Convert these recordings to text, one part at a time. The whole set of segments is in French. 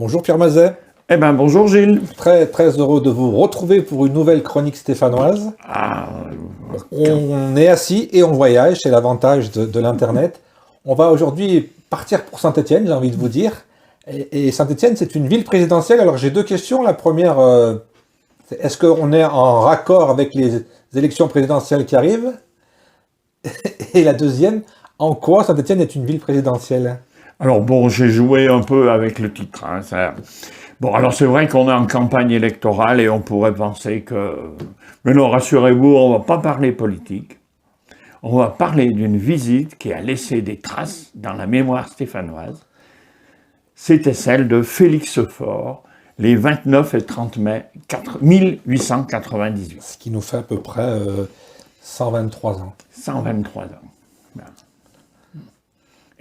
Bonjour Pierre Mazet, Eh bien, bonjour Gilles. très heureux de vous retrouver pour une nouvelle chronique stéphanoise. On est assis et on voyage, c'est l'avantage de l'Internet. On va aujourd'hui partir pour Saint-Étienne, j'ai envie de vous dire. Et Saint-Étienne, c'est une ville présidentielle. Alors j'ai deux questions. La première, c'est est-ce qu'on est en raccord avec les élections présidentielles qui arrivent? Et la deuxième, en quoi Saint-Étienne est une ville présidentielle? Alors bon, j'ai joué un peu avec le titre. Bon, alors c'est vrai qu'on est en campagne électorale et on pourrait penser que... Mais non, rassurez-vous, on ne va pas parler politique. On va parler d'une visite qui a laissé des traces dans la mémoire stéphanoise. C'était celle de Félix Faure, les 29 et 30 mai 1898. Ce qui nous fait à peu près 123 ans. 123 ans. Voilà.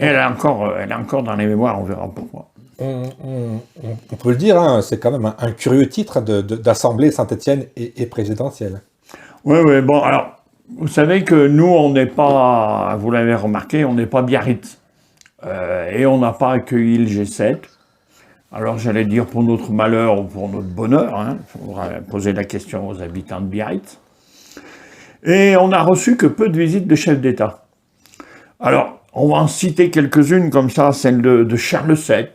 Et elle est encore dans les mémoires, on verra pourquoi. On peut le dire, hein, c'est quand même un curieux titre d'Assemblée Saint-Étienne et présidentielle. Oui, bon, alors, vous savez que nous, on n'est pas, vous l'avez remarqué, on n'est pas Biarritz. Et on n'a pas accueilli le G7. Alors, j'allais dire pour notre malheur ou pour notre bonheur, il faudra poser la question aux habitants de Biarritz. Et on n'a reçu que peu de visites de chefs d'État. Alors, on va en citer quelques-unes comme ça, celle de Charles VII,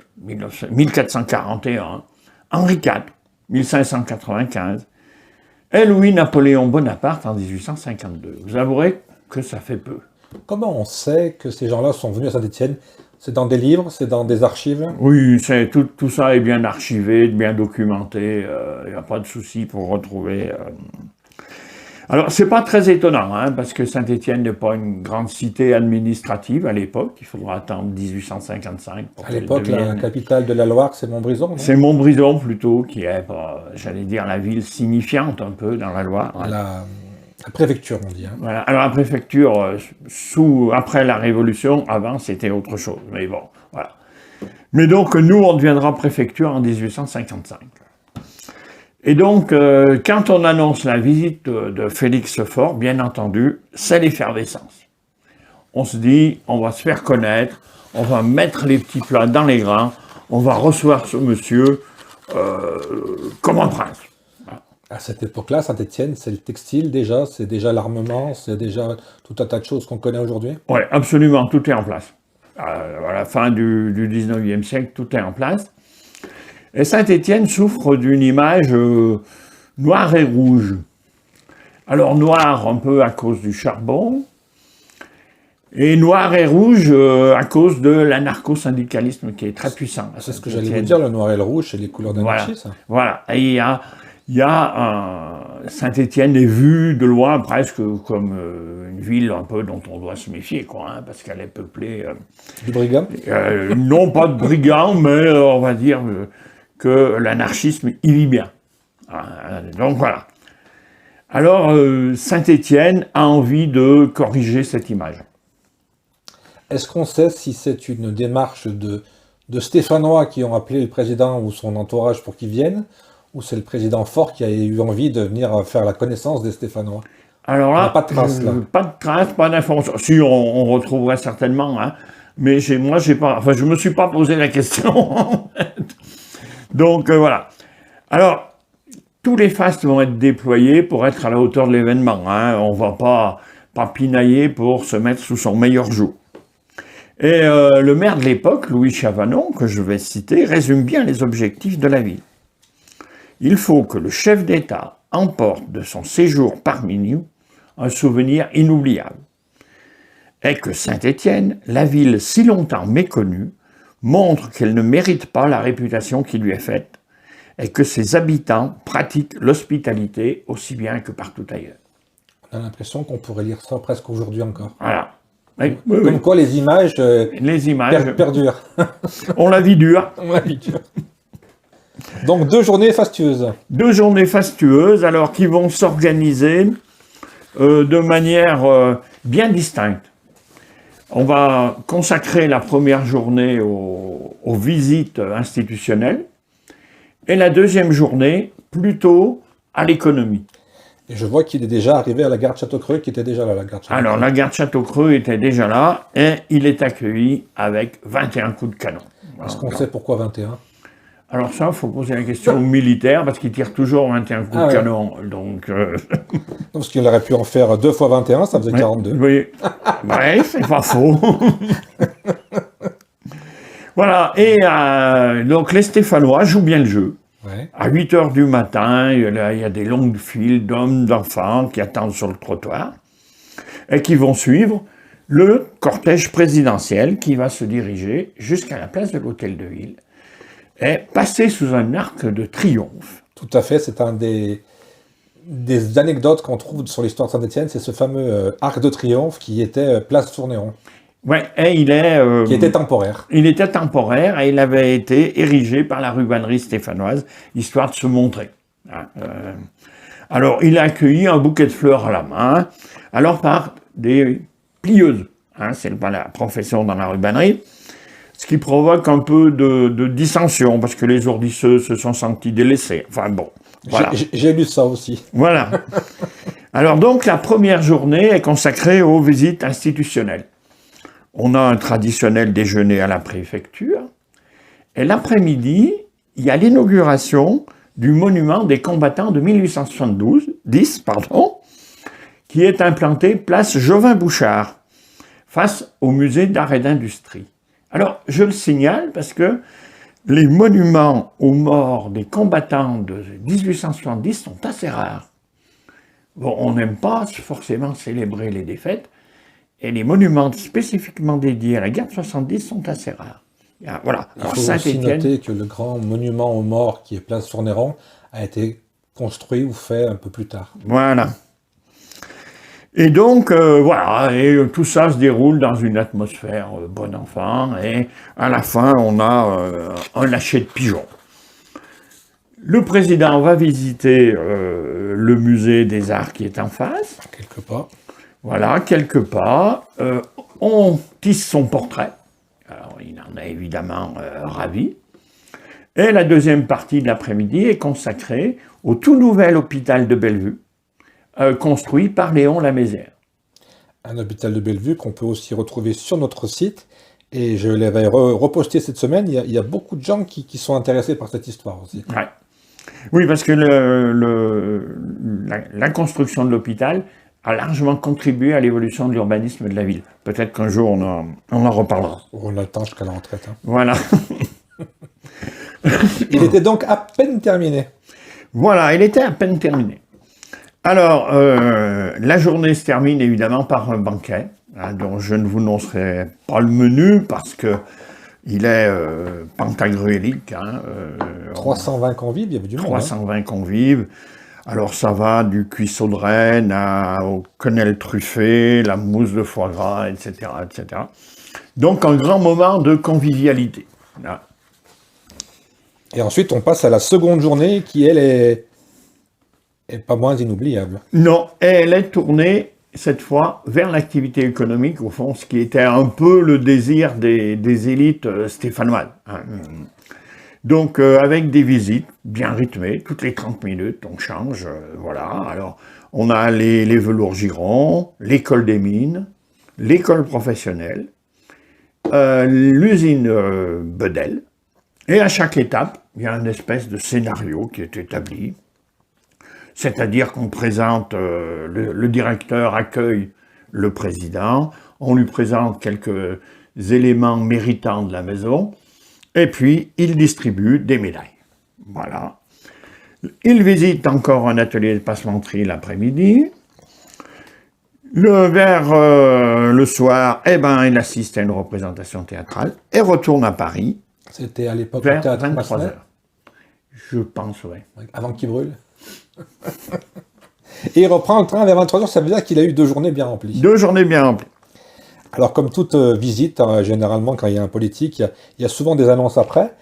1441, Henri IV, 1595, et Louis-Napoléon Bonaparte en 1852. Vous avouerez que ça fait peu. Comment on sait que ces gens-là sont venus à Saint-Étienne? C'est dans des livres, c'est dans des archives? Oui, tout ça est bien archivé, bien documenté, il n'y a pas de souci pour retrouver... Alors, c'est pas très étonnant, parce que Saint-Étienne n'est pas une grande cité administrative à l'époque. Il faudra attendre 1855 pour qu'elle l'époque, devienne... la capitale de la Loire, c'est Montbrison, non? C'est Montbrison plutôt, qui est, j'allais dire, la ville signifiante un peu dans la Loire. La préfecture, on dit. Voilà. Alors la préfecture, après la Révolution, avant c'était autre chose. Mais bon, voilà. Mais donc nous, on deviendra préfecture en 1855. Et donc, quand on annonce la visite de Félix Faure, bien entendu, c'est l'effervescence. On se dit, on va se faire connaître, on va mettre les petits plats dans les grains, on va recevoir ce monsieur comme un prince. Voilà. À cette époque-là, Saint-Étienne, c'est le textile déjà, c'est déjà l'armement, c'est déjà tout un tas de choses qu'on connaît aujourd'hui? Oui, absolument, tout est en place. À la fin du 19e siècle, tout est en place. Et Saint-Étienne souffre d'une image noire et rouge. Alors noir un peu à cause du charbon, et noir et rouge à cause de l'anarcho-syndicalisme qui est très puissant. C'est ce que j'allais vous dire, le noir et le rouge, c'est les couleurs d'anarchie, ça. Voilà, et Saint-Étienne est vue de loin presque comme une ville un peu dont on doit se méfier, parce qu'elle est peuplée... Du brigand? Non, pas de brigands, mais on va dire... que l'anarchisme y vit bien. Donc voilà. Alors, Saint-Étienne a envie de corriger cette image. Est-ce qu'on sait si c'est une démarche de Stéphanois qui ont appelé le président ou son entourage pour qu'ils viennent, ou c'est le président Faure qui a eu envie de venir faire la connaissance des Stéphanois? Alors là, pas de traces, là. Pas de traces, pas d'informations. Si, on retrouverait certainement, mais je me suis pas posé la question. Donc voilà. Alors, tous les fastes vont être déployés pour être à la hauteur de l'événement. On ne va pas pinailler pour se mettre sous son meilleur joug. Et le maire de l'époque, Louis Chavanon, que je vais citer, résume bien les objectifs de la ville. Il faut que le chef d'État emporte de son séjour parmi nous un souvenir inoubliable. Et que Saint-Étienne, la ville si longtemps méconnue, montre qu'elle ne mérite pas la réputation qui lui est faite et que ses habitants pratiquent l'hospitalité aussi bien que partout ailleurs. On a l'impression qu'on pourrait lire ça presque aujourd'hui encore. Voilà. Comme quoi les images perdurent. On la vit dure. On la vit dure. Donc 2 journées fastueuses. 2 journées fastueuses, alors qui vont s'organiser de manière bien distincte. On va consacrer la première journée aux visites institutionnelles et la deuxième journée plutôt à l'économie. Et je vois qu'il est déjà arrivé à la gare de Château-Creux, qui était déjà là, la gare de Château-Creux. Alors, la gare de Château-Creux était déjà là et il est accueilli avec 21 coups de canon. Est-ce qu'on sait pourquoi 21? Alors ça, il faut poser la question aux militaires, parce qu'ils tirent toujours 21 coups de canon. Donc, Parce qu'il aurait pu en faire 2 fois 21, ça faisait 42. Oui, ouais, c'est pas faux. Voilà, et donc les Stéphanois jouent bien le jeu. Ouais. À 8 heures du matin, il y a des longues files d'hommes, d'enfants qui attendent sur le trottoir et qui vont suivre le cortège présidentiel qui va se diriger jusqu'à la place de l'Hôtel de Ville et passer sous un arc de triomphe. Tout à fait, c'est un des anecdotes qu'on trouve sur l'histoire de Saint-Étienne, c'est ce fameux arc de triomphe qui était place Tournéron. Ouais, et qui était temporaire. Il était temporaire et il avait été érigé par la rubannerie stéphanoise, histoire de se montrer. Alors, il a accueilli un bouquet de fleurs à la main, alors par des plieuses. C'est pas la profession dans la rubannerie. Ce qui provoque un peu de dissension, parce que les ourdisseux se sont sentis délaissés. Enfin bon, voilà. J'ai lu ça aussi. Voilà. Alors donc, la première journée est consacrée aux visites institutionnelles. On a un traditionnel déjeuner à la préfecture. Et l'après-midi, il y a l'inauguration du monument des combattants de 1810, qui est implanté place Jovin-Bouchard, face au musée d'art et d'industrie. Alors, je le signale parce que les monuments aux morts des combattants de 1870 sont assez rares. Bon, on n'aime pas forcément célébrer les défaites, et les monuments spécifiquement dédiés à la guerre de 70 sont assez rares. Voilà. Il faut aussi noter que le grand monument aux morts qui est place Tournéron a été construit ou fait un peu plus tard. Voilà. Et donc, voilà, et tout ça se déroule dans une atmosphère bon enfant, et à la fin, on a un lâcher de pigeons. Le président va visiter le musée des Arts qui est en face. Quelques pas. Voilà, quelques pas. On tisse son portrait. Alors, il en est évidemment ravi. Et la deuxième partie de l'après-midi est consacrée au tout nouvel hôpital de Bellevue, construit par Léon Lamézière. Un hôpital de Bellevue qu'on peut aussi retrouver sur notre site. Et je l'avais reposté cette semaine. Il y a beaucoup de gens qui sont intéressés par cette histoire aussi. Ouais. Oui, parce que la construction de l'hôpital a largement contribué à l'évolution de l'urbanisme de la ville. Peut-être qu'un jour, on en reparlera. On a le temps jusqu'à la retraite. Voilà. Il était donc à peine terminé. Voilà, il était à peine terminé. Alors, la journée se termine évidemment par un banquet, dont je ne vous annoncerai pas le menu parce que il est pantagruélique. 320 convives, il y avait du monde. 320 convives. Alors ça va du cuisseau de renne au quenelle truffé, la mousse de foie gras, etc., etc. Donc un grand moment de convivialité. Là. Et ensuite on passe à la seconde journée qui, elle, est pas moins inoubliable. Non, elle est tournée cette fois vers l'activité économique, au fond, ce qui était un peu le désir des élites stéphanoises. Donc, avec des visites bien rythmées, toutes les 30 minutes, on change, voilà. Alors, on a les velours Giron, l'école des mines, l'école professionnelle, l'usine Bedel, et à chaque étape, il y a une espèce de scénario qui est établi, c'est-à-dire qu'on présente, le directeur accueille le président, on lui présente quelques éléments méritants de la maison, et puis, il distribue des médailles. Voilà. Il visite encore un atelier de passementerie l'après-midi. Vers le soir, il assiste à une représentation théâtrale et retourne à Paris. C'était à l'époque vers du théâtre 23 Massenet. heures. Je pense, oui. Avant qu'il brûle. Et il reprend le train vers 23h, ça veut dire qu'il a eu 2 journées bien remplies. 2 journées bien remplies. Alors, comme toute visite, généralement, quand il y a un politique, il y a souvent des annonces après.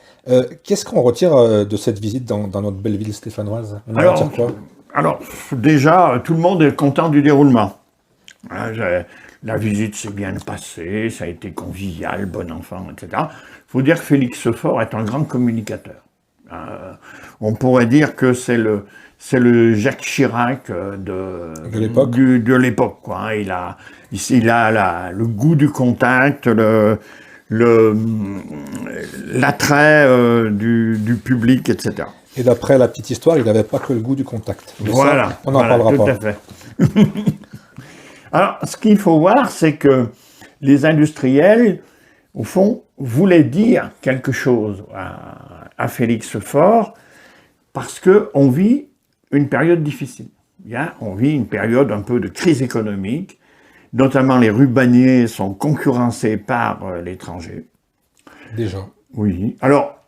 Qu'est-ce qu'on retire de cette visite dans notre belle ville stéphanoise? On en retire quoi? Alors, déjà, tout le monde est content du déroulement. La visite s'est bien passée, ça a été convivial, bon enfant, etc. Il faut dire que Félix Faure est un grand communicateur. On pourrait dire que c'est le Jacques Chirac de l'époque. Il a le goût du contact, l'attrait du public, etc. Et d'après la petite histoire, il n'avait pas que le goût du contact. Mais Voilà, ça, on n'en parlera tout pas. à fait. Alors, ce qu'il faut voir, c'est que les industriels, au fond, voulaient dire quelque chose à Félix Faure, parce qu'on vit une période difficile. On vit une période un peu de crise économique, notamment les rubaniers sont concurrencés par l'étranger. Déjà. Oui. Alors,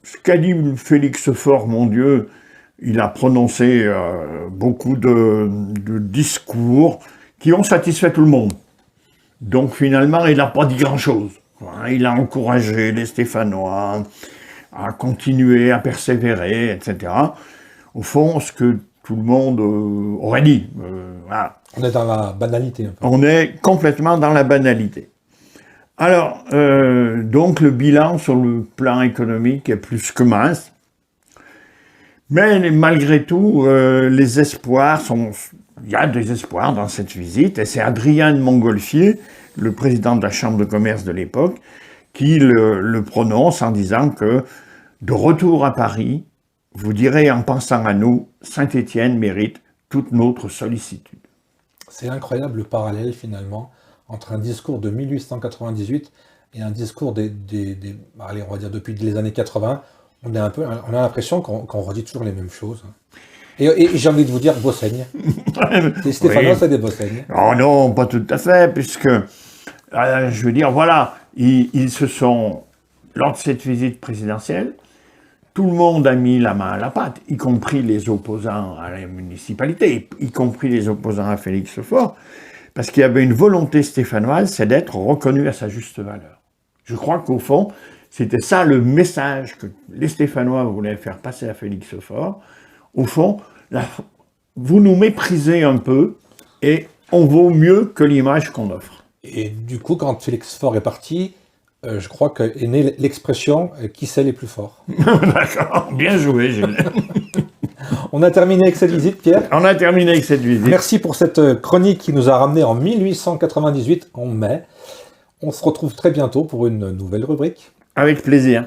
ce qu'a dit Félix Faure, mon Dieu, il a prononcé beaucoup de discours qui ont satisfait tout le monde. Donc finalement, il n'a pas dit grand-chose. Il a encouragé les Stéphanois à continuer, à persévérer, etc. Au fond, ce que tout le monde aurait dit. Voilà. On est dans la banalité. Un peu. On est complètement dans la banalité. Alors, donc le bilan sur le plan économique est plus que mince. Mais malgré tout, les espoirs sont... Il y a des espoirs dans cette visite, et c'est Adrien de Montgolfier, le président de la Chambre de commerce de l'époque, qui le prononce en disant que, de retour à Paris, vous direz en pensant à nous, Saint-Étienne mérite toute notre sollicitude. C'est incroyable le parallèle finalement entre un discours de 1898 et un discours allez, on va dire depuis les années 80. On a l'impression qu'on redit toujours les mêmes choses. Et j'ai envie de vous dire Bossaigne. Les Stéphanois, c'est des Bossaignes. Oh non, pas tout à fait, puisque, je veux dire, voilà, ils se sont, lors de cette visite présidentielle, tout le monde a mis la main à la pâte, y compris les opposants à la municipalité, y compris les opposants à Félix Faure, parce qu'il y avait une volonté stéphanoise, c'est d'être reconnu à sa juste valeur. Je crois qu'au fond, c'était ça le message que les Stéphanois voulaient faire passer à Félix Faure. Au fond, vous nous méprisez un peu et on vaut mieux que l'image qu'on offre. Et du coup, quand Félix Faure est parti, je crois qu'est née l'expression « qui c'est les plus forts ». D'accord, bien joué, Gilles. On a terminé avec cette visite, Pierre. On a terminé avec cette visite. Merci pour cette chronique qui nous a ramené en 1898, en mai. On se retrouve très bientôt pour une nouvelle rubrique. Avec plaisir.